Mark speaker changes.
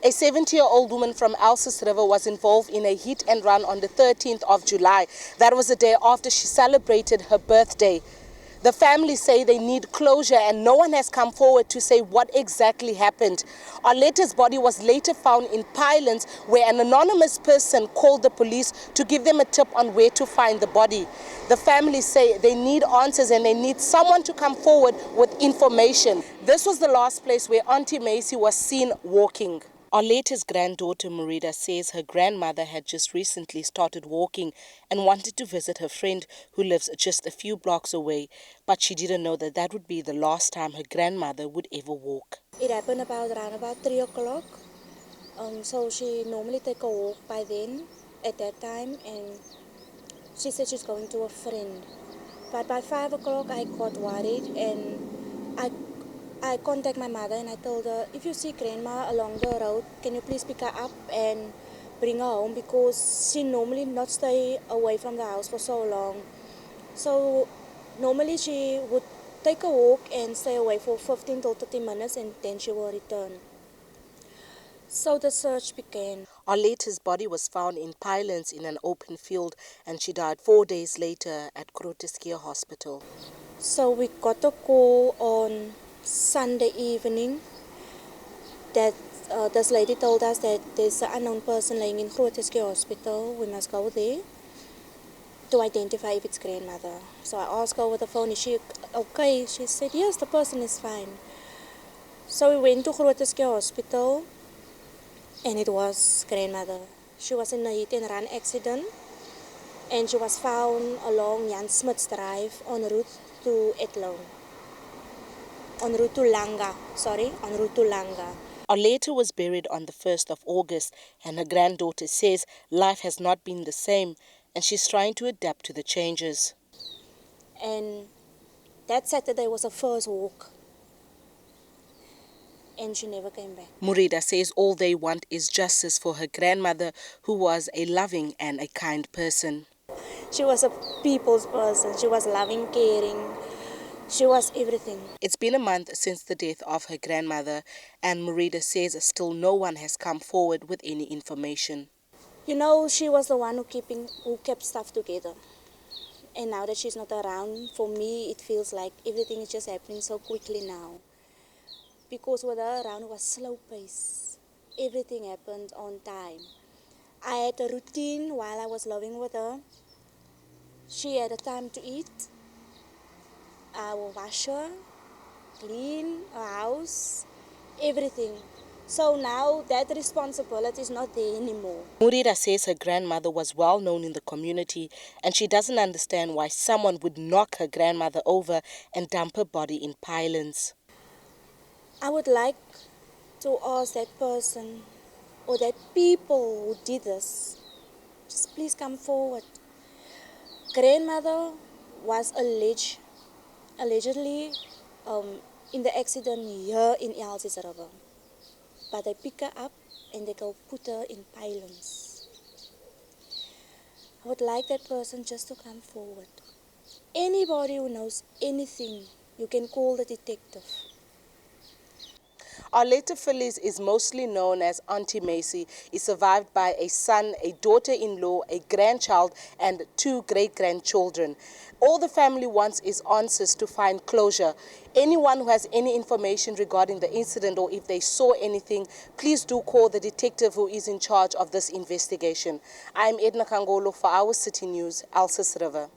Speaker 1: A 70-year-old woman from Elsies River was involved in a hit and run on the 13th of July. That was the day after she celebrated her birthday. The family say they need closure and no one has come forward to say what exactly happened. Arletta's body was later found in Pinelands, where an anonymous person called the police to give them a tip on where to find the body. The family say they need answers and they need someone to come forward with information. This was the last place where Auntie Macy was seen walking. Arletta's granddaughter Marita says her grandmother had just recently started walking and wanted to visit her friend who lives just a few blocks away, but she didn't know that that would be the last time her grandmother would ever walk.
Speaker 2: It happened around about 3 o'clock, so she normally take a walk by then at that time, and she said she's going to a friend. But by 5 o'clock I got worried and I contacted my mother and I told her, if you see grandma along the road, can you please pick her up and bring her home, because she normally not stay away from the house for so long. So normally she would take a walk and stay away for 15 to 30 minutes and then she will return. So the search began.
Speaker 1: Arletta's body was found in Pinelands in an open field and she died 4 days later at Groote Hospital.
Speaker 2: So we got a call on Sunday evening that this lady told us that there's an unknown person laying in Groote Hospital. We must go there to identify if it's grandmother. So I asked her over the phone, is she okay? She said, yes, the person is fine. So we went to Groote Hospital and it was grandmother. She was in a hit and run accident and she was found along Jan Smith's Drive en route to Etlong. En route to Langa.
Speaker 1: Arletta was buried on the 1st of August and her granddaughter says life has not been the same and she's trying to adapt to the changes.
Speaker 2: And that Saturday was her first walk and she never came back.
Speaker 1: Marita says all they want is justice for her grandmother, who was a loving and a kind person.
Speaker 2: She was a people's person. She was loving, caring. She was everything.
Speaker 1: It's been a month since the death of her grandmother, and Marita says still no one has come forward with any information.
Speaker 2: You know, she was the one who kept stuff together. And now that she's not around, for me, it feels like everything is just happening so quickly now. Because with her around, it was slow pace. Everything happened on time. I had a routine while I was living with her. She had a time to eat. I will wash her, clean her house, everything. So now that responsibility is not there anymore.
Speaker 1: Marita says her grandmother was well known in the community and she doesn't understand why someone would knock her grandmother over and dump her body in Pinelands.
Speaker 2: I would like to ask that person or that people who did this, just please come forward. Grandmother was allegedly in the accident here in Elsies River. But they pick her up and they go put her in Pinelands. I would like that person just to come forward. Anybody who knows anything, you can call the detective.
Speaker 1: Arletta Fielies is mostly known as Auntie Macy, is survived by a son, a daughter-in-law, a grandchild, and 2 great-grandchildren. All the family wants is answers to find closure. Anyone who has any information regarding the incident or if they saw anything, please do call the detective who is in charge of this investigation. I'm Edna Kangolo for Our City News, Elsies River.